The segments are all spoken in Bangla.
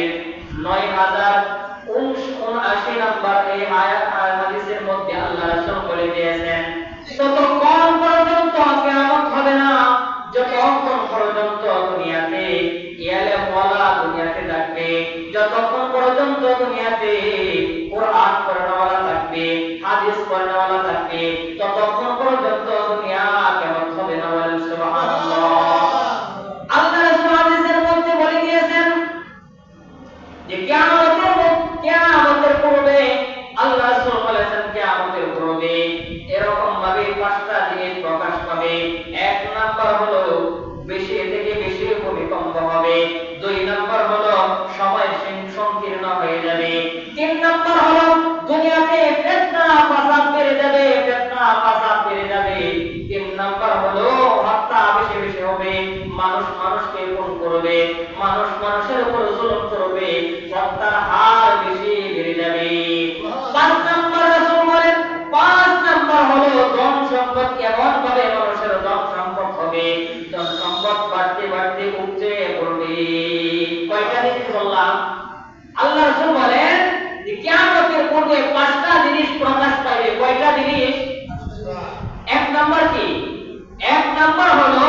শরীফ 9079 নম্বর এই আয়াত হাদিসের মধ্যে আল্লাহ রাসূল বলে দিয়েছেন, ততক্ষণ পর্যন্ত কিয়ামত হবে না যতক্ষণ পর্যন্ত দুনিয়াতে ইলম ওয়ালা দুনিয়াতে থাকবে, যতক্ষণ পর্যন্ত দুনিয়াতে কোরআন পড়ানোওয়ালা থাকবে, হাদিস পড়ানোওয়ালা থাকবে, ততক্ষণ পর্যন্ত দুনিয়া কিয়ামত হবে না। বলেন সুবহানাল্লাহ। আল্লাহ রাসূল হাদিসের মধ্যে বলে দিয়েছেন যে কিয়ামতের পূর্বে আল্লাহ রাসূল বলেছেন কিয়ামতের পূর্বে এরকম ভাবে পাঁচটা জিনিস প্রকাশ পাবে। এক নাম্বার হলো বেশি থেকে বেশি ভূমিকম্প হবে, দুই নাম্বার হলো সময় সংকীর্ণ হয়ে যাবে, তিন নাম্বার হলো দুনিয়াতে ফিতনা ফাসাদ বেড়ে যাবে, তিন নাম্বার হলো হত্যা বেশি বেশি হবে, মানুষ মানুষকে খুন করবে, মানুষ মানুষের উপর জুলুম করবে, হত্যার হার বেশি বেড়ে যাবে। পাঁচ নাম্বার রাসূল বলেন, পাঁচ নাম্বার হলো ধন সম্পদ এমন ভাবে মানুষের ধন সম্পদ হবে, ধন সম্পদ বাড়তে বাড়তে উপচে পড়বে। কয়টা জিনিস বললাম? আল্লাহ রাসূল বলেন যে কিয়ামতের পূর্বে পাঁচটা জিনিস প্রকাশ পাবে। কয়টা জিনিস? এক নাম্বার কি? এক নাম্বার হলো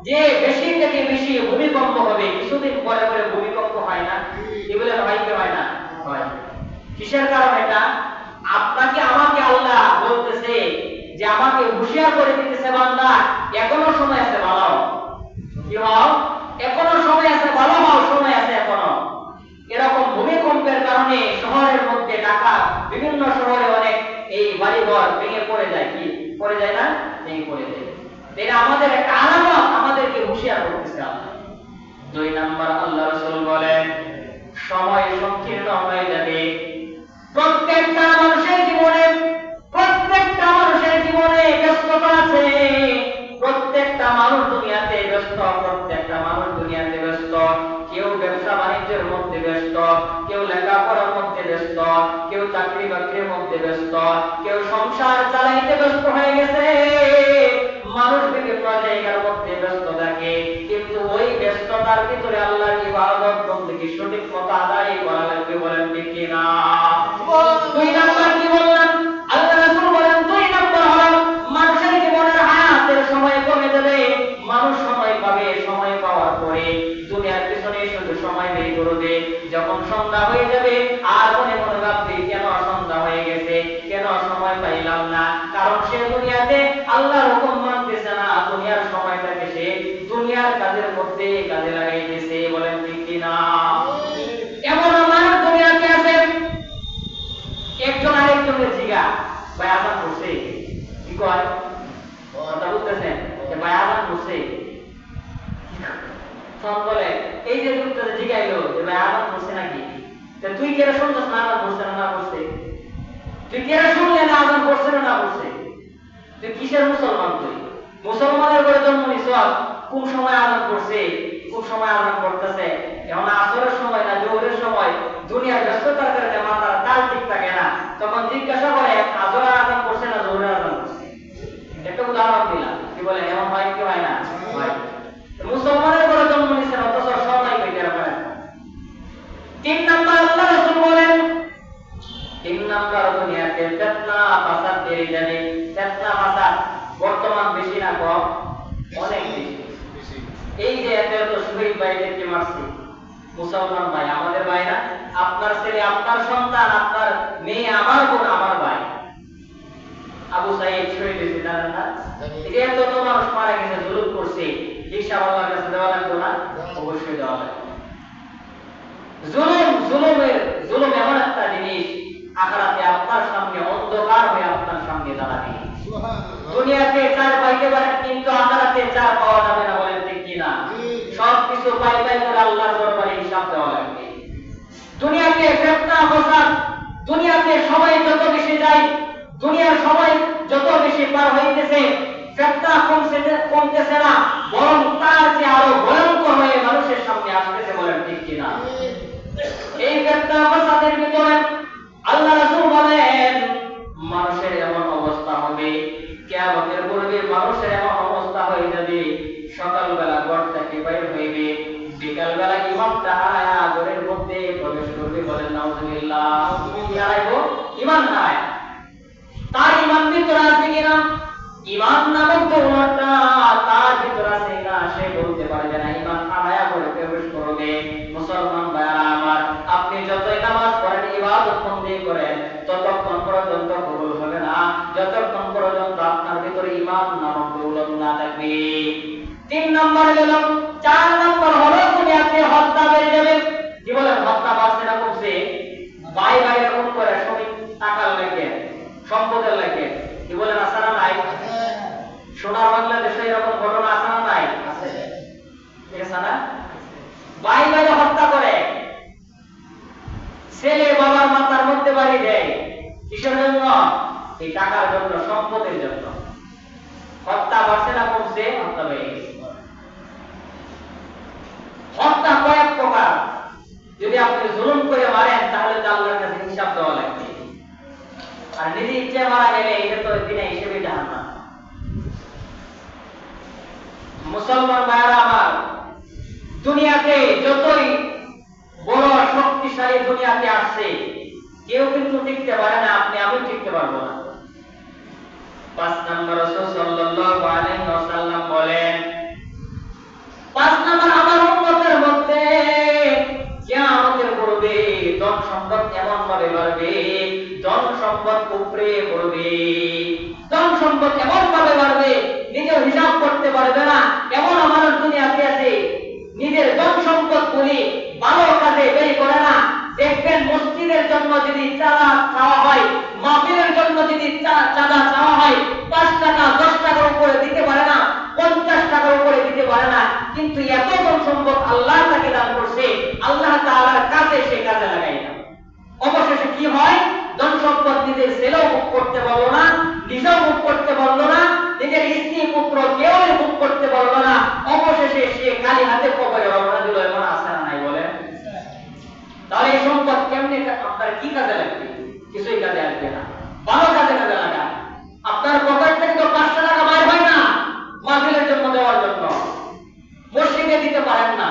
যে বেশি থেকে বেশি ভূমিকম্প হবে। কিছুদিন পরে পরে ভূমিকম্প হয় না? এগুলো হয় কি হয় না? হয়। কিসের কারণে এটা? আপনাকে আমাকে আল্লাহ বলতেছে যে আমাকে হুঁশিয়ার করে দিতেছে, বান্দা এখনো সময় আছে, ভালো হও। কি হও? এখনো সময় আছে, ভালো হও, সময় আছে এখনো। এরকম ভূমিকম্পের কারণে শহরের মধ্যে ঢাকা বিভিন্ন শহরে অনেক এই বাড়িঘর ভেঙে পড়ে যায়। কি পড়ে যায় না? ভেঙে পড়ে যায়। এটা আমাদের একটা আলামত, আমাদেরকে হুঁশিয়ার করতেছে আল্লাহ। দুই নাম্বার আল্লাহ রাসূল বলেন সময় সংকীর্ণ হয়ে যাবে। প্রত্যেকটা মানুষের জীবনে ব্যস্ততা আছে, প্রত্যেকটা মানুষ দুনিয়াতে ব্যস্ত, প্রত্যেকটা মানুষ দুনিয়াতে ব্যস্ত। কেউ ব্যবসা বাণিজ্যের মধ্যে ব্যস্ত, কেউ লেখাপড়ার মধ্যে ব্যস্ত, কেউ চাকরি বাকরির মধ্যে ব্যস্ত, কেউ সংসার চালাইতে ব্যস্ত হয়ে গেছে। মানুষ বিভিন্ন জায়গার মধ্যে ব্যস্ত থাকে, কিন্তু ওই ব্যস্ততার ভিতরে আল্লাহর ইবাদত বন্দেগী সঠিক মতো আদায় করা লাগবে। বলেন ঠিক কি না? দুই নাম্বার কি বললাম? আল্লাহ রাসূল বলেন দুই নাম্বার হলো মানুষের জীবনের হায়াতের সময় কমে যাবে। মানুষ সময় পাবে, সময় পাওয়ার পরে দুনিয়ার পিছনে শুধু সময় ব্যয় করবে। যখন সন্ধ্যা হয়ে যাবে আর মনে মনে ভাববে কেন সন্ধ্যা হয়ে গেছে, কেন সময় পাইলাম না। কারণ সে দুনিয়াতে আল্লাহর হুকুম মানতেছে না, দুনিয়ার সময়টাকে সে দুনিয়ার কাজের মধ্যে কাজে লাগাইতেছে। বলেন ঠিক কি না? এমন আমার দুনিয়াতে আছে, একজন আরেকজনের জিগা ভাই আযান করছে, কি কয় কথা বলতেছেন যে ভাই আযান করছে, তখন বলে এই যে লোকটা জিগাইলো যে ভাই আযান করছে নাকি, তো তুই কি এটা শুনছস না আযান করছে না করছে? তুই কি এটা শুনলে না আযান করছে না করছে? তুই কিসের মুসলমান? তুই মুসলমানের ঘরে জন্ম নিছস, কোন সময় আযান করছে, কোন সময় আযান করতেছে, এখন আসরের সময় না জোহরের সময়, দুনিয়ার ব্যস্ততার কারণে মাথার তাল ঠিক থাকে না। তখন জিজ্ঞাসা করে আসরের আযান করছে না জোহরের আযান করছে? একটা উদাহরণ দিলাম। কি বলেন? এমন হয় কি হয় না? হয়। মুসলমানের ঘরে জন্ম নিছেন অথচ সময় কইতে পারেন। তিন নাম্বার আল্লাহ রাসূল বলেন, তিন নাম্বার দুনিয়াতে ফিতনা ফাসাদ বেড়ে যাবে। ফিতনা ফাসাদ বর্তমান বেশি না কম? অনেক বেশি। এই যে এত শহীদ ভাইদেরকে মারছে, মুসলমান ভাই, আমাদের ভাই না? আপনার ছেলে, আপনার সন্তান, আপনার মেয়ে, আমার বোন, আমার ভাই। আবু সাইদ শহীদ হয়েছে, জানেন না? এই এত মানুষ মারা গেছে, জুলুম করছে, হিসাব আল্লাহর কাছে দেওয়া লাগবে না? অবশ্যই দেওয়া লাগবে। জুলুম এমন একটা জিনিস, আখিরাতে আপনার সামনে অন্ধকার হয়ে আপনার সামনে দাঁড়াবে। দুনিয়াতে চার পাইতে পারেন, কিন্তু আখিরাতে চার পাওয়া যাবে না। বলেন ঠিক কি না? সবকিছু পাই করে আল্লাহর দরবারে হিসাব দেওয়া লাগবে। দুনিয়াতে ফিতনা ফাসাদ, দুনিয়াতে সময় যত বেশি যায়, দুনিয়ার সময় যত বেশি পার হইতেছে, ফিতনা কমতেছে না, বরং তার চেয়ে আরো ভয়ঙ্কর হয়ে মানুষের সামনে আসতেছে। বলেন ঠিক কি না? এই ফিতনা ফাসাদের ভিতরে আল্লাহ রাসূল বলেন মানুষের এমন অবস্থা হবে, কিয়ামতের পূর্বে মানুষের এমন অবস্থা হয়ে যাবে, সকালবেলা ঘর থেকে বাইর হইবে, বিকালবেলা ইমাম দাঁড়ায়া ঘরের মধ্যে ভিতরে আছে কিনা, ঈমান নামক দৌলতটা তার ভিতরে আছে কিনা সে বলতে পারবে না। ঈমান হারায়া করে প্রবেশ করবে। মুসলমান ভাইরা আমার, আপনি যতই নামাজ পড়েন, ইবাদত বন্দেগি করেন, ততক্ষণ পর্যন্ত কবুল হবে না যতক্ষণ পর্যন্ত আপনার ভিতরে ঈমান নামক দৌলত না থাকবে। 3 নম্বর গেল। 4 নম্বর হলো দুনিয়াতে হত্যা বেড়ে যাবে। কি বলেন, হত্যা বাড়ছে না কমছে? ভাই ভাই এরকম করে সবই টাকার লাগে, সম্পদের লাগে। কি বলেন, আছে না নাই? সোনার বাংলাদেশে এরকম ঘটনা আছে না নাই? আছে, ঠিক আছে না? ভাই ভাই হত্যা করে, ছেলে বাবার মাথার মধ্যে বাড়ি দেয়। কিসের জন্য? এই টাকার জন্য, সম্পদের জন্য। হত্যা বাড়ছে না কমছে? হত্যা বেড়ে গেছে। হত্যা কয়েক প্রকার। যদি আপনি জুলুম করে মারেন তাহলে তো আল্লাহর কাছে হিসাব দেওয়া লাগবে। আর নিজে ইচ্ছে মারা গেলে এটা তো বিনা হিসেবে জাহান্নাম। মুসলমান ভাইরা আমার, দুনিয়াতে যতই বড় শক্তিশালী দুনিয়াতে আসছে, কেউ কিন্তু টিকতে পারে না। আপনি আমি টিকতে পারবো না। 5 নম্বর রাসূল সাল্লাল্লাহু আলাইহি ওয়াসাল্লাম বলেন, 5 নম্বর আমার উম্মতের মধ্যে কিয়ামতের পূর্বে ধন সম্পদ এমন ভাবে বাড়বে, ধন সম্পদ উপরে পড়বে, ধন সম্পদ এমন ভাবে বাড়বে নিজে হিসাব করতে পারবে না। এমন মানুষ দুনিয়াতে আছে, নিজের ধন সম্পদ গুলি ভালো কাজে ব্যয় করে না। দেখবেন মসজিদের জন্য যদি চাঁদা চাওয়া হয়, মাহফিলের জন্য যদি চাঁদা চাওয়া হয়, 5 টাকা 10 টাকার উপরে দিতে পারে না, 50 টাকার উপরে দিতে পারে না। কিন্তু এত ধন সম্পদ আল্লাহ তাকে দান করছে, আল্লাহ তাআলার কাছে সে কাজে লাগায় না। অবশেষে কি হয়? ধন সম্পদ নিজের ছেলেও ভোগ করতে পারলো না, নিজেও ভোগ করতে পারলো না, নিজের স্ত্রী পুত্র কেউ ভোগ করতে পারলো না। অবশেষে সে খালি হাতে কবরে রওনা দিল। এমন আছে না নাই বলেন? তাহলে এই সম্পদ কেমনে আপনার কি কাজে লাগবে? কিছুই কাজে আসবে না। ভালো কাজে কাজে লাগান। আপনার পকেট থেকে তো 500 টাকা বাইর হয় না মাহফিলের জন্য দেওয়ার জন্য, মসজিদে দিতে পারেন না।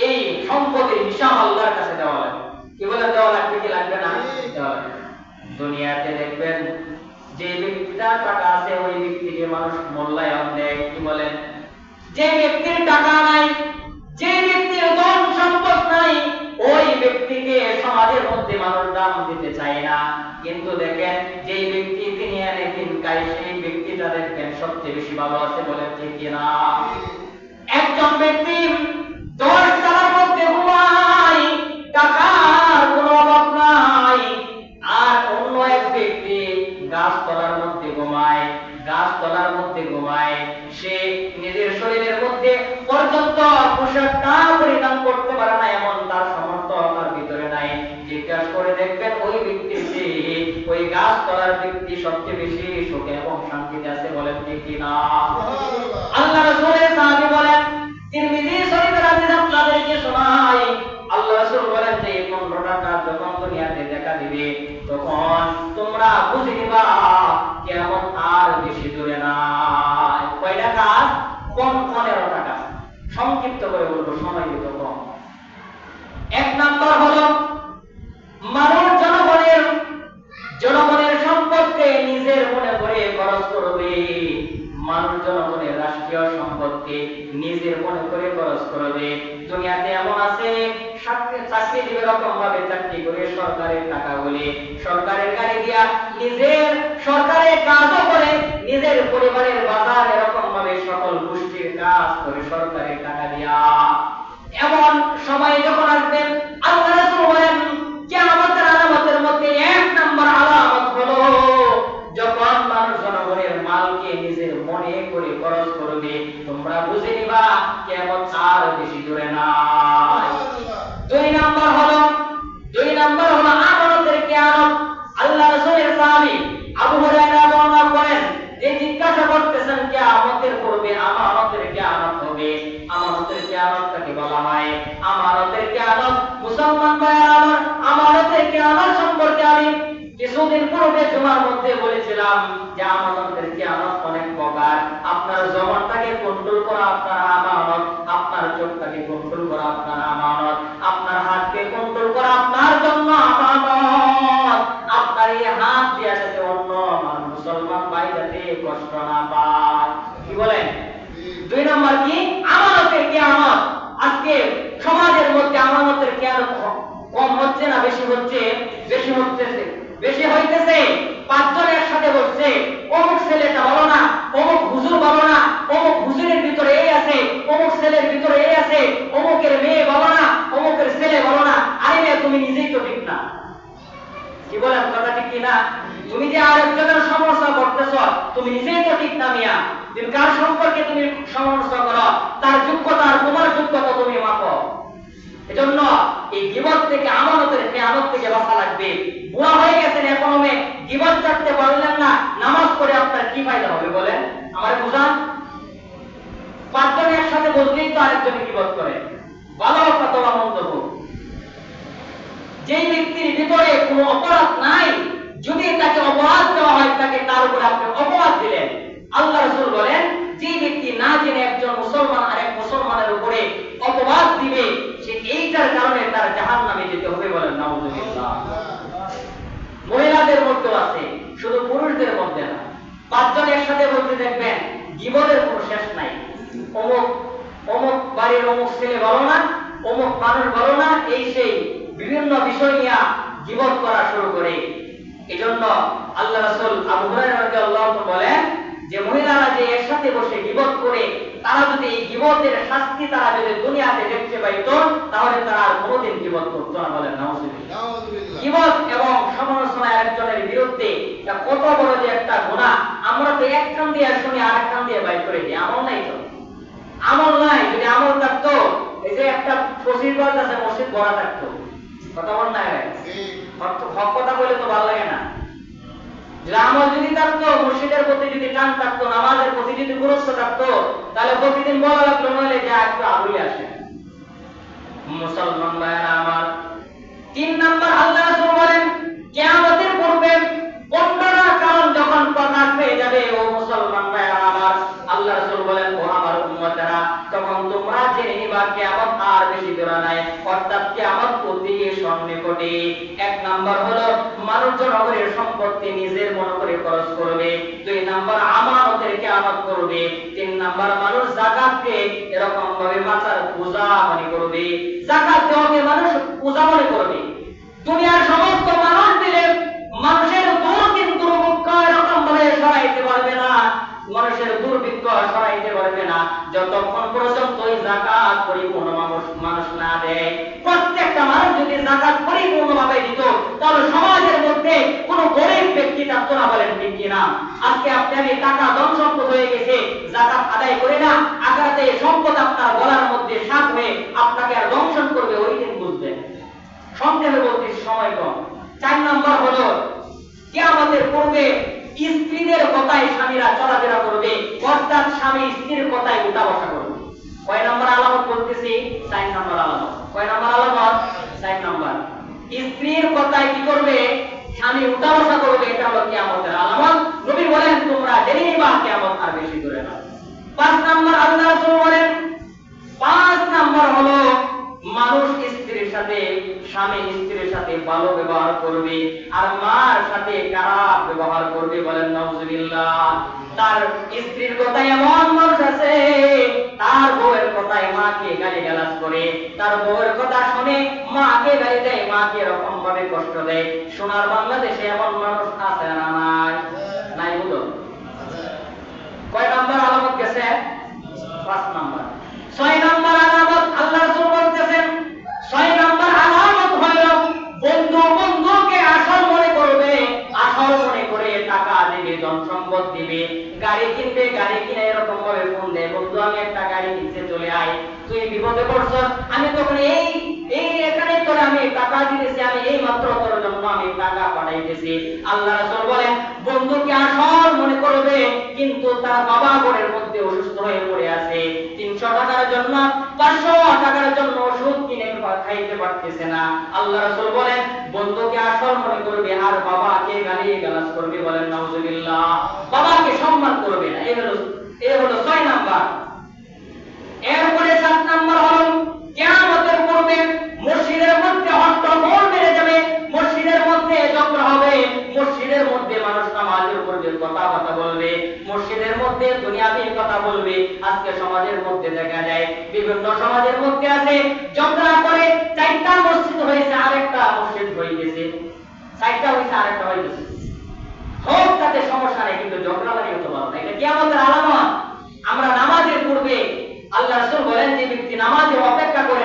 এই সম্পদের হিসাব আল্লাহর কাছে দেওয়া লাগবে। কি বলে দেওয়া লাগবে? কি লাগবে না? দেওয়া লাগবে। দুনিয়াতে দেখবেন যে ব্যক্তির টাকা আছে ওই ব্যক্তিকে মানুষ মূল্যায়ন দেয়। কি বলেন? যে ব্যক্তির টাকা নাই, যে ব্যক্তির ধন সম্পদ নাই, ওই ব্যক্তিকে সমাজের মধ্যে মানুষ দাম দিতে চায় না। কিন্তু দেখেন যে ব্যক্তি তিনি এনে দিন খায়, সেই ব্যক্তিটা দেখবেন সবচেয়ে বেশি ভালো আছে। বলেন ঠিক কিনা? একজন ব্যক্তি 10 তলার মধ্যে ঘুমায়, টাকার কোনো অভাব নাই। আর অন্য এক ব্যক্তি গাছতলার মধ্যে ঘুমায়, গাছতলার মধ্যে ঘুমায়। সে নিজের শরীরের মধ্যে পর্যন্ত পোশাকটা পরিধান করতে পারে না, এমন তার সামর্থ্য তার ভিতরে নাই। জিজ্ঞাসা করে দেখবেন ওই ব্যক্তির চেয়ে ওই গাছতলার ব্যক্তি সবচেয়ে বেশি সুখে এবং শান্তিতে আছে। বলেন ঠিক কিনা? আল্লাহ রাসূলের সাহাবী বলেন, তিরমিজি শরীফের হাদিস আপনাদেরকে শোনাই। আল্লাহ রাসূল বলেন যে 15 টাকা যখন দুনিয়াতে দেখা দিবে, তখন তোমরা বুঝে নিবা কিয়ামত আর বেশি দূরে নাই। কয় টাকা? 15 টাকা। সংক্ষিপ্ত করে বলবো, সময় দিতে কম। 1 নাম্বার হলো মানুষ জনগণের সম্পদকে নিজের মনে করে খরচ করবে। মানুষ জনগণের রাষ্ট্রীয় সম্পদকে নিজের মনে করে খরচ করবে। দুনিয়াতে এমন আছে, চাকরিজীবী রকম ভাবে চাকরি করে সরকারের টাকা বলে সরকারের গাড়ি দিয়া নিজের সরকারের কাজও করে, নিজের পরিবারের বাজার এরকম ভাবে সকল গোষ্ঠীর কাজ করে সরকারের টাকা দিয়া। এমন সময় যখন আসবে, আল্লাহ রাসূল বলেন কিয়ামতের আলামতের মধ্যে 1 নাম্বার আলামত হলো যখন মানুষ জনগণের মালকে নিজের মনে করে খরচ করবে, তোমরা বুঝে নিবা কিয়ামত আর বেশি দূরে নাই। 2 নাম্বার হলো আমানতের কিয়ামত। আল্লাহ রাসূলের সাহাবী আবু হুরায়রা বর্ণনা করেন যে জিজ্ঞাসা করতেছেন কিয়ামতের পূর্বে আমানতের কিয়ামত হবে। আমানতের কিয়ামতকে বলা হয় আমানতের কিয়ামত। মুসলমান ভাইরা আমার, আমানতের কিয়ামত সম্পর্কে আমি কিছুদিন পূর্বে জুমার মধ্যে বলেছিলাম যে আমানতের কিয়ামত অনেক প্রকার। আপনার জবানটাকে কন্ট্রোল করা আপনার আমানত, আপনার চোখটাকে কন্ট্রোল করা আপনার আমানত, আপনার হাতকে কন্ট্রোল করা আপনার জন্য আমানত, আপনার এই সমাজের মধ্যে আমানতের খেয়ানত কম হচ্ছে না বেশি হচ্ছে? বেশি হইতেছে। পাঁচজন একসাথে বসছে, অমুক ছেলেটা ভালো না, অমুক হুজুর ভালো না, অমুক হুজুরের ভিতরে এই আছে, অমুক ছেলের ভিতরে এই আছে, অমুকের মেয়ে ভালো না, অমুকের ছেলে ভালো না। আরে মেয়ে, তুমি নিজেই তো ঠিক না। কি বলেন, কথা ঠিক কিনা? তুমি যে আরেকজনের সমালোচনা করতেছ, তুমি নিজেই তো ঠিক না মিয়া। তুমি কার সম্পর্কে তুমি সমালোচনা করো? তার যোগ্যতা আর তোমার যোগ্যতা তুমি মাপো। এজন্য এই গীবত থেকে, আমানতের খেয়ানত থেকে বাঁচা লাগবে। বুড়া হয়ে গেছেন, এখনো গীবত ছাড়তে পারলেন না, নামাজ পড়ে আপনার কি ফায়দা হবে বলেন? আমার বুঝান। পাঁচজন একসাথে বললেই তো আরেকজনে গীবত করে, ভালো হোক অথবা মন্দ হোক। যেই ব্যক্তির ভিতরে কোনো অপরাধ নাই, যদি তাকে অপরাধ দেওয়া হয়, তাকে তার উপরে আপনি অপরাধ দিলেন। আল্লাহ রাসূল বলেন, যে ব্যক্তি না জেনে একজন মুসলমান আরেক মুসলমানের উপরে অপবাদ দিবে, সে এইটার কারণে তার জাহান্নামে যেতে হবে বলেন। নাউযুবিল্লাহ। মহিলাদের মধ্যেও আছে, শুধু পুরুষদের মধ্যে না। পাঁচজন একসাথে বলতে দেখবেন, গীবতের কোনো শেষ নাই। অমুক অমুক বাড়ির অমুক ছেলে ভালো না, অমুক মানুষ ভালো না, এই সেই বিভিন্ন বিষয় নিয়ে গীবত করা শুরু করে। এজন্য আল্লাহ রাসূল আবু হুরায়রা রাদিয়াল্লাহু আনহু বলেন যে মহিলারা যে একসাথে বসে গীবত করে, তারা যদি এই গীবতের শাস্তি তারা যদি দুনিয়াতে দেখতে পাইত, তাহলে তারা আর কোনোদিন গীবত করত না বলেন। নাউযুবিল্লাহ। গীবত এবং সমালোচনা একজনের বিরুদ্ধে কত বড় যে একটা গুনাহ, আমরা তো এক কান দিয়ে শুনি আর এক কান দিয়ে বাইর করে দিই। আমল নাই তো, আমল নাই। যদি আমল থাকতো, এই যে একটা ফসিল গজ আছে, মসজিদ ভরা থাকতো। কথা বল না, হক কথা বলে তো ভালো লাগে না। আমল যদি থাকতো, মসজিদের প্রতি যদি টান থাকতো, নামাজের প্রতি যদি গুরুত্ব থাকতো, তাহলে প্রতিদিন বলা লাগলো নইলে যা একটু আগুই আসে। মুসলমান ভাইয়েরা আমার, 3 নাম্বার আল্লাহ রাসূল বলেন, কিয়ামতের পূর্বে 15টা কারণ যখন প্রকাশ পেয়ে যাবে, ও মুসলমান ভাইয়েরা আমার, আল্লাহ রাসূল বলেন, ও আমার উম্মতেরা, তখন তোমরা জেনে নিবা কিয়ামত আর বেশি দূরে নাই, অর্থাৎ কিয়ামত অতি সন্নিকটে। 1 নাম্বার হলো মানুষ জনগণের সম্পত্তি নিজের মনে করে খরচ করবে। 2 নাম্বার আমানতের কিয়ামত করবে। 3 নাম্বার মানুষ যাকাতকে এরকম ভাবে মাথার পূজা মনে করবে। যাকাত দেওয়াকে মানুষ পূজা মনে করবে। দুনিয়ার সমস্ত মানুষ দিলে মানুষের দুর্ভিক্ষ এরকম ভাবে সরাইতে পারবে না, মানুষের দুর্ভিক্ষ সরাইতে পারবে না, যতক্ষণ পর্যন্ত ওই যাকাত পরিপূর্ণ মানুষ না দেয়। প্রত্যেকটা মানুষ যদি যাকাত পরিপূর্ণভাবে দিত, তাহলে সমাজের মধ্যে কোনো গরিব ব্যক্তি থাকতো না বলেন ঠিক কিনা? আজকে আপনি টাকা ধন সম্পদ হয়ে গেছে, যাকাত আদায় করে না, আখিরাতে সম্পদ আপনার গলার মধ্যে সাপ হয়ে আপনাকে আর দংশন করবে, ওই দিন বুঝবেন। সংক্ষেপে বলতে সময় কম। 4 নাম্বার হলো কিয়ামতের পূর্বে স্ত্রীদের কথায় স্বামীরা চলাফেরা করবে, অর্থাৎ স্বামী স্ত্রীর কথায় উঠা বসা করবে। কয় নাম্বার আলামত বলতেছি? 4 নাম্বার আলামত। কয় নাম্বার আলামত? 4 নাম্বার। স্ত্রীর কথায় কি করবে? স্বামী উঠা বসা করবে। এটা হলো কিয়ামতের আলামত। নবী বলেন, তোমরা জেনে নিবা কিয়ামত আর বেশি দূরে না। 5 নাম্বার আল্লাহ রাসূল বলেন, 5 নাম্বার হলো মানুষ স্ত্রীর সাথে, স্বামী স্ত্রীর সাথে ভালো ব্যবহার করবে, আর মার সাথে খারাপ ব্যবহার করবে বলেন। নাউযুবিল্লাহ। তার স্ত্রীর কথায় এমন মানুষ আছে, তার বউয়ের কথায় মাকে গালিগালাজ করে, তার বউয়ের কথা শুনে মাকে গালি দেয়, মাকে এরকম ভাবে কষ্ট দেয়। সোনার বাংলাদেশে এমন মানুষ আছে না নাই? নাই বলো। কয় নাম্বার আলামত গেছে? 5 নাম্বার। 6 নাম্বার আলামত আল্লাহ রাসূল বলতেছেন, 6 নাম্বার আলামত হলো বন্ধু বন্ধুকে আসল মনে করবে, আসল মনে করে টাকা দিবে, ধন সম্পদ দিবে, গাড়ি কিনবে, গাড়ি কিনে এরকম ভাবে ফোন দেয়, বন্ধু আমি একটা গাড়ি কিনতে চলে আয়, তুই বিপদে পড়ছস, আমি তখন এই এখানে তোরে আমি টাকা দিতেছি, আমি এই মাত্র তোর জন্য আমি টাকা পাঠাইতেছি। আল্লাহ রাসূল বলেন, বন্ধুকে আসল মনে করবে, কিন্তু তার বাবা ঘরের মধ্যে অসুস্থ হয়ে পড়ে আছে, 300 টাকার জন্য 500 টাকার জন্য ওষুধ কিনে খাইতে পারতেছে না। আল্লাহ রাসূল বলেন, বন্ধুকে আসল মনে করবে, আর বাবাকে গালিগালাজ করবে বলেন। নাউযুবিল্লাহ। বাবাকে সম্মান করবে না। এই হলো 6 নাম্বার। এরপরে 7 নাম্বার হলো কিয়ামতের পূর্বে মসজিদের মধ্যে হট্টগোল বেড়ে যাবে, মসজিদের মধ্যে ঝগড়া হবে, মসজিদের মধ্যে মানুষ নামাজের উপর কথাবার্তা বলবে, মসজিদের মধ্যে দুনিয়াবি কথা বলবে। আজকে আজকে সমাজের মধ্যে দেখা যায়, বিভিন্ন সমাজের মধ্যে আছে ঝগড়া করে 4টা মসজিদ হয়েছে আরেকটা মসজিদ হয়ে গেছে, 4টা হয়েছে আরেকটা হয়ে গেছে, হোক তাতে সমস্যা নেই, কিন্তু ঝগড়া লাগে হতে পারো না। এটা কিয়ামতের আলামত। আমরা নামাজের পূর্বে আল্লাহ রাসূল বলেন, যে ব্যক্তি নামাজে অপেক্ষা করে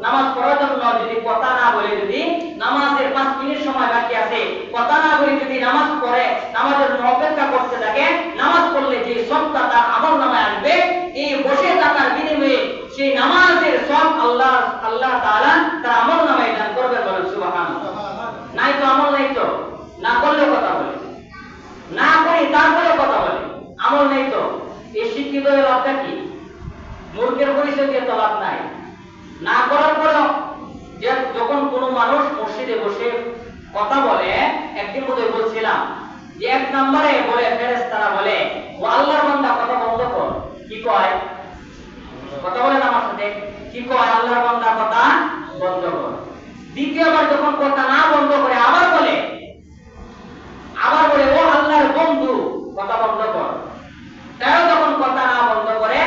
নামাজ পড়ার জন্য যদি কথা না বলে, যদি নামাজের 5 মিনিট সময় বাকি আছে কথা না বলে যদি নামাজ পড়ে, নামাজের জন্য অপেক্ষা করতে থাকে, নামাজ পড়লে যে সবটা তার আমলনামায় আসবে, এই বসে থাকার বিনিময়ে সেই নামাজের সব আল্লাহ তাআলা তার আমলনামায় দান করবেন। বলেন সুবহানাল্লাহ। নাই তো আমল নাই, তো না করলেও কথা বলে, না করি তারপরেও কথা বলে, আমল নেই তো এই শিক্ষিত হয়ে লাভটা কি? মূর্খের পরিচয় দিয়ে তো লাভ নাই। না করার পরেও যখন কোনো মানুষ মসজিদে বসে কথা বলে, একদিন বোধহয় বলছিলাম যে 1 নম্বরে বলে ফেরেশতারা বলে, ও আল্লাহর বান্দা কথা বন্ধ কর। কি কয়? কথা বলেন আমার সাথে, কি কয়? আল্লাহর বান্দা কথা বন্ধ কর। দ্বিতীয়বার যখন কথা না বন্ধ করে আবার বলে ও আল্লাহর বন্ধু কথা বন্ধ কর। তাও যখন কথা না বন্ধ করে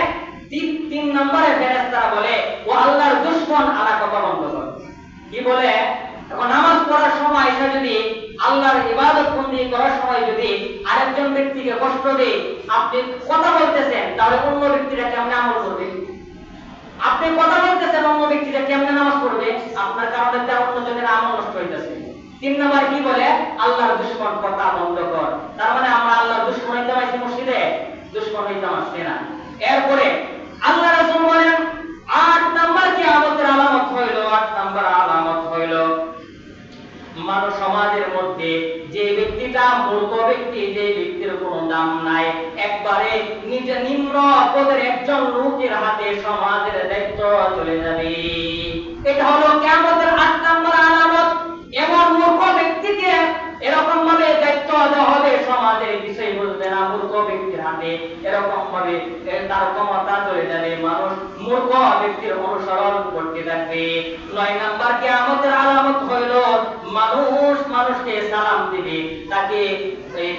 3 নম্বরে ফেরেশতারা বলে, ও আল্লাহর দুশমন আলা কথা বন্ধ কর। কি বলে? এখন নামাজ পড়ার সময় এসে যদি আল্লাহর ইবাদত বন্দি করার সময় যদি আরেকজন ব্যক্তিকে কষ্ট দেয়, আপনি কথা বলতেছেন, তাহলে অন্য ব্যক্তিরা কেমনে আমল করবে? আপনি কথা বলতেছেন, অন্য ব্যক্তিরা কেমনে নামাজ পড়বে? আপনার কারণে তার অন্যজনের আমল নষ্ট হইতেছে। 3 নাম্বার কি বলে? আল্লাহর দুশমন কথা বন্ধ কর। তার মানে আমরা আল্লাহর দুশমন হইতে পারছি, মসজিদে দুশমন হইতে পারছি না। এরপরে আল্লাহ রাসূল বলেন 8 নাম্বার কিয়ামতের আলামত হইল, 8 নাম্বার আলামত হইল মানব সমাজের মধ্যে যে ব্যক্তিটা মূর্খ ব্যক্তি, যে ব্যক্তির কোনো দাম নাই, একবারে নিজে নিম্ন পদের একজন লোকের হাতে সমাজের দায়িত্ব চলে যাবে। এটা হলো কিয়ামতের 8 নাম্বার আলামত। এমন মূর্খ ব্যক্তিকে এরকম ভাবে দায়িত্ব দেওয়া হবে, সমাজের বিষয় বুঝবে না, মূর্খ ব্যক্তির হাতে এরকম ভাবে তার ক্ষমতা চলে যাবে, মানুষ মূর্খ ব্যক্তির অনুসরণ করতে থাকবে। 9 নাম্বার কিয়ামতের আলামত হইল মানুষকে সালাম দিবে, তাকে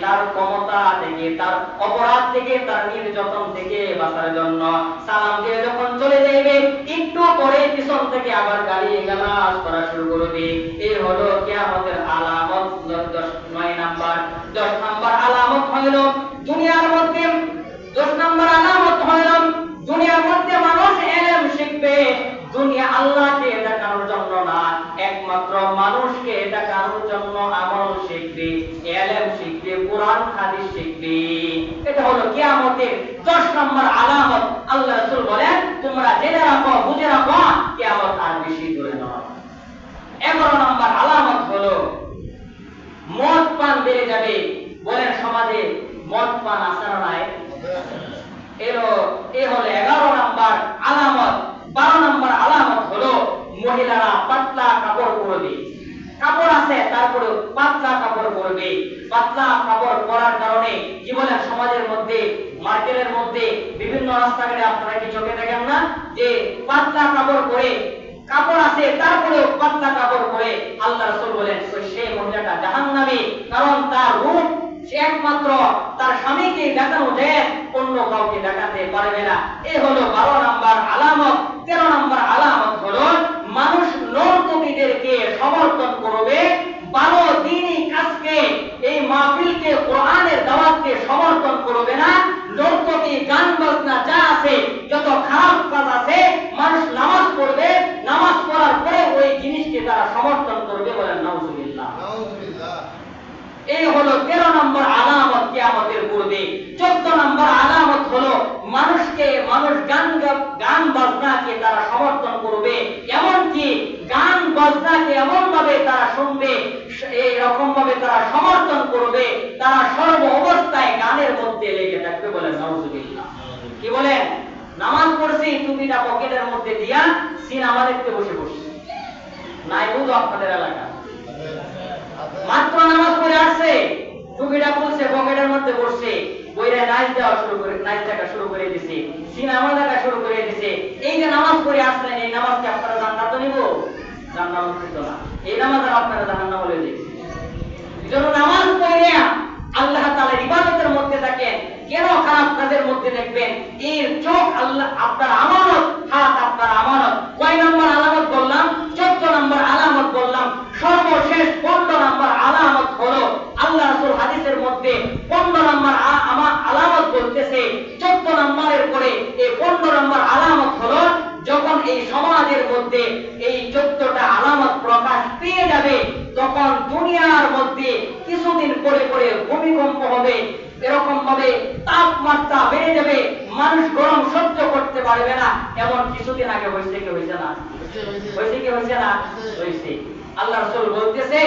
তার ক্ষমতা থেকে, তার অপরাধ থেকে, তার নির্যাতন থেকে বাঁচার জন্য সালাম দিয়ে যখন চলে যাবে, একটু পরে পিছন থেকে আবার গালিগালাজ করা শুরু করবে। এই হলো কিয়ামতের আলামত 9 নাম্বার। 10 নাম্বার আলামত হইল দুনিয়ার মধ্যে, 10 নাম্বার আলামত হইল দুনিয়ার মধ্যে মানুষ ইলম শিখবে, দুনিয়া আল্লাহকে দেখানোর জন্য না, একমাত্র মানুষকে দেখানোর জন্য আমল শিখবে, ইলম শিখবে, কোরআন হাদিস শিখবে। এটা হলো কিয়ামতের 10 নম্বর আলামত। আল্লাহ রাসূল বলেন, তোমরা জেনে রাখো, বুঝে রাখো, কিয়ামত আর বেশি দূরে নয়। 11 নম্বর আলামত হলো মদ পান বেড়ে যাবে। বলেন সমাজে মদ পান আছে না নাই? এই হলো 11 নম্বর আলামত। 12 নম্বর আলামত হলো মহিলারা পাতলা কাপড় পরবে। কাপড় আছে তারপরে পাতলা কাপড় পরবে। পাতলা কাপড় পরার কারণে কি বলেন, সমাজের মধ্যে, মার্কেটের মধ্যে, বিভিন্ন রাস্তাঘাটে আপনারা কি চোখে দেখেন না যে পাতলা কাপড় পরে, কাপড় আছে তারপরেও পাতলা কাপড় পরে, আল্লাহ রাসূল বলেন সেই মহিলাটা জাহান্নামী, কারণ তার রূপ সে একমাত্র তার স্বামীকে দেখানো যায়, অন্য কাউকে দেখাতে পারবে না। এই হলো 12 নম্বর আলামত। 13 নম্বর আলামত হলো মানুষ নর্তকীদেরকে সমর্থন করবে, ভালো দ্বীনি কাজকে, এই মাহফিলকে, কোরআনের দাওয়াতকে সমর্থন করবে না। নর্তকী, গান বাজনা যা আছে, যত খারাপ কাজ আছে, মানুষ নামাজ পড়বে, নামাজ পড়ার পরে ওই জিনিসকে তারা সমর্থন করবে। বলেন নাউজুবিল্লাহ। এই হলো 13 নম্বর আলামত কিয়ামতের পূর্বে। 14 নম্বর আলামত হলো মানুষ গান বাজনাকে তারা সমর্থন করবে, এমনকি গান বাজনাকে এমন ভাবে তারা শুনবে, এইরকম ভাবে তারা সমর্থন করবে, তারা সর্ব অবস্থায় গানের মধ্যে লেগে থাকবে। বলেন নাউজুবিল্লাহ। কি বলেন? নামাজ পড়ছি, টুপিটা পকেটের মধ্যে দিয়া সিনেমা দেখতে বসে নাই, বুঝো আপনাদের এলাকা মাত্র নামাজ পড়ে আসছে, টুপিটা খুলছে, পকেটের মধ্যে বসছে, বইরে নাচ দেখা শুরু করে দিছে, সিনেমা দেখা শুরু করে দিছে। এই যে নামাজ পড়ে আসলেন, এই নামাজকে আপনারা জান্নাত নিব? জান্নাত নিত না। এই নামাজ আপনারা জাহান্নাম বলে দিয়েছে। এই জন্য নামাজ পড়ে আল্লাহ তাআলার ইবাদতের মধ্যে থাকেন, কেন খারাপ কাজের মধ্যে দেখবেন? এর চোখ আল্লাহ আপনার আমানত, হাত আপনার আমানত। কয় নম্বর আলামত বললাম? 14 নম্বর আলামত বললাম। সর্বশেষ 15 নম্বর আলামত হলো আল্লাহ রাসূল হাদিসের মধ্যে 15 নম্বর আলামত বলতেছে 14 নম্বরের পরে এই 15 নম্বর আলামত হলো যখন এই সমাজের মধ্যে এই 14টা আলামত প্রকাশ পেয়ে যাবে তখন দুনিয়ার মধ্যে কিছুদিন পরে পরে ভূমিকম্প হবে, এরকম ভাবে তাপমাত্রা বেড়ে যাবে, মানুষ গরম সহ্য করতে পারবে না। এমন কিছুদিন আগে হয়েছে কি হয়েছে না? হয়েছে কি হয়েছে না? হয়েছে। আল্লাহ রাসূল বলতেছে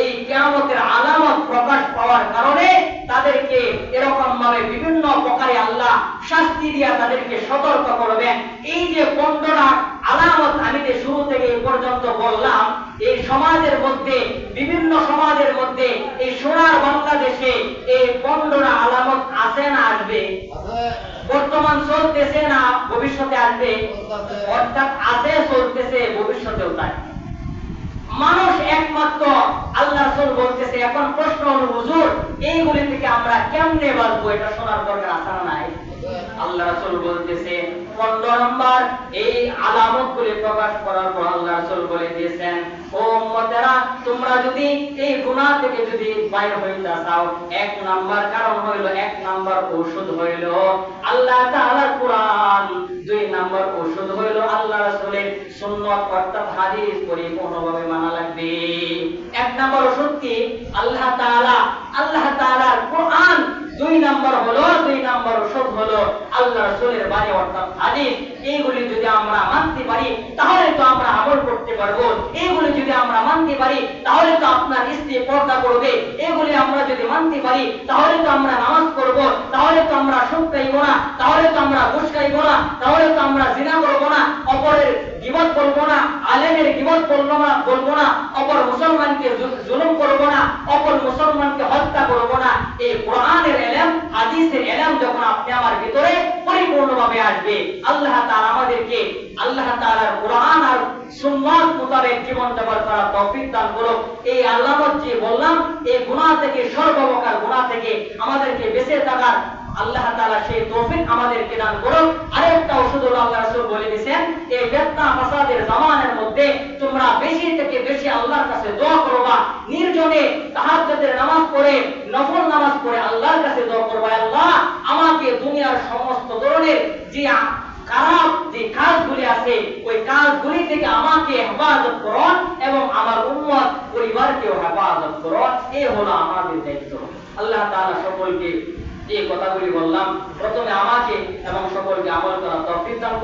এই কিয়ামতের আলামত প্রকাশ পাওয়ার কারণে তাদেরকে এরকম ভাবে বিভিন্ন প্রকারে আল্লাহ শাস্তি দিয়া তাদেরকে সতর্ক করবেন। এই যে 15টা আলামত আমি যে শুরু থেকে এই পর্যন্ত বললাম, এই সমাজের মধ্যে বিভিন্ন সমাজের মধ্যে এই সোনার বাংলাদেশে এই 15টা আলামত আছে না আসবে? বর্তমান চলতেছে না ভবিষ্যতে আসবে? অর্থাৎ আছে, চলতেছে, ভবিষ্যতেও তাই। মানুষ একমাত্র আল্লাহ রাসূল বলতেছে এখন প্রশ্ন হলো হুজুর এইগুলি থেকে আমরা কেমনে বাঁচবো? এটা শোনার দরকার আছে না নাই? আল্লাহ রাসূল বলতেছে 15 নম্বর এই আলামতগুলি প্রকাশ করার পর আল্লাহ রাসূল বলে দিয়েছেন, ও উম্মতেরা তোমরা যদি এই গুনাহ থেকে যদি বাইর হইতে চাও, 1 নম্বর কারণ হইল, 1 নম্বর ঔষধ হইল আল্লাহ তাআলার কোরআন, 2 নম্বর ঔষধ হইল আল্লাহ রাসূলের সুন্নাত অর্থাৎ হাদিস পরিপূর্ণভাবে মানা লাগবে। 1 নম্বর ওষুধ কি? আল্লাহ তাআলার কোরআন। 2 নম্বর ওষুধ হলো আল্লাহ রাসূলের বাণী অর্থাৎ হাদিস। এইগুলি যদি আমরা মানতে পারি তাহলে তো আমরা আমল করতে পারবো। এইগুলি যদি আমরা মানতে পারি তাহলে তো আপনার স্ত্রী পর্দা করবে। এইগুলি আমরা যদি মানতে পারি তাহলে তো আমরা নামাজ পড়ব, তাহলে তো আমরা সুদ খাইব না, তাহলে তো আমরা ঘুষ খাইব না, তাহলে তো আমরা জিনা করব না, অপরের গীবত বলবো না, আলেমের গীবত বলবো না, অপর মুসলমানকে জুলুম করব না, অপর মুসলমানকে হত্যা করব না। এই কোরআনের ইলম, হাদিসের ইলম যখন আপনি আমার ভিতরে পরিপূর্ণভাবে আসবে, আল্লাহ তাআলা আমাদেরকে আল্লাহ তাআলার কোরআন আর সুন্নাত মোতাবেক জীবন যাপন করার তৌফিক দান করুন। এই আলামত যে বললাম, এই গুনাহ থেকে, সর্বপ্রকার গুনাহ থেকে আমাদেরকে বেঁচে থাকার আল্লাহ তাআলা সেই তৌফিক আমাদেরকে দান করুন। আরেকটা ওষুধ হলো আল্লাহ রাসূল বলে দিয়েছেন এই ফিতনা ফাসাদের জামানের মধ্যে তোমরা বেশি থেকে বেশি আল্লাহর কাছে দোয়া করবা, নির্জনে তাহাজ্জুদের নামাজ পড়ে, নফল নামাজ পড়ে আল্লাহর কাছে দোয়া করবা, আল্লাহ আমাকে দুনিয়ার সমস্ত ধরনের যে খারাপ যে কাজগুলি আছে ওই কাজগুলি থেকে আমাকে হেফাজত করুন এবং আমার উম্মত পরিবারকেও হেফাজত করুন। এই হলো আমাদের দায়িত্ব। আল্লাহ তাআলা সকলকে এই কথাগুলি বললাম, প্রথমে আমাকে এবং সকলকে আমল করার তৌফিক দান করুন।